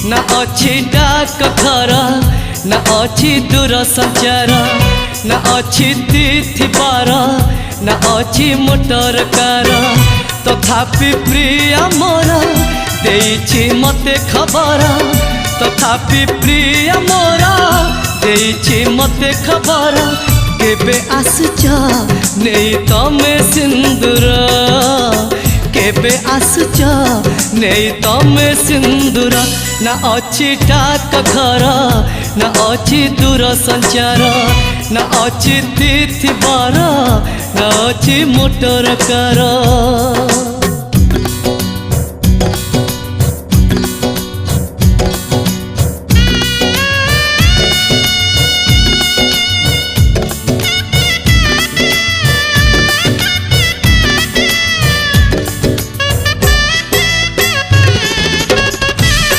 ना अच्छी डाक घर ना अच्छी दूर संचार ना अच्छी तिथि बार ना अच्छी मोटर कार तथापि प्रिय मोर देइछि मते खबर तथापि प्रिय मोर देइछि मते खबर केबे आसुच नहीं तमे सिंदूर केबे आसुच नहीं तमे सिंदूर ना अच्छी डाक घर ना अच्छी दूर संचार ना अच्छी तिथि बार ना अच्छी मोटर कार।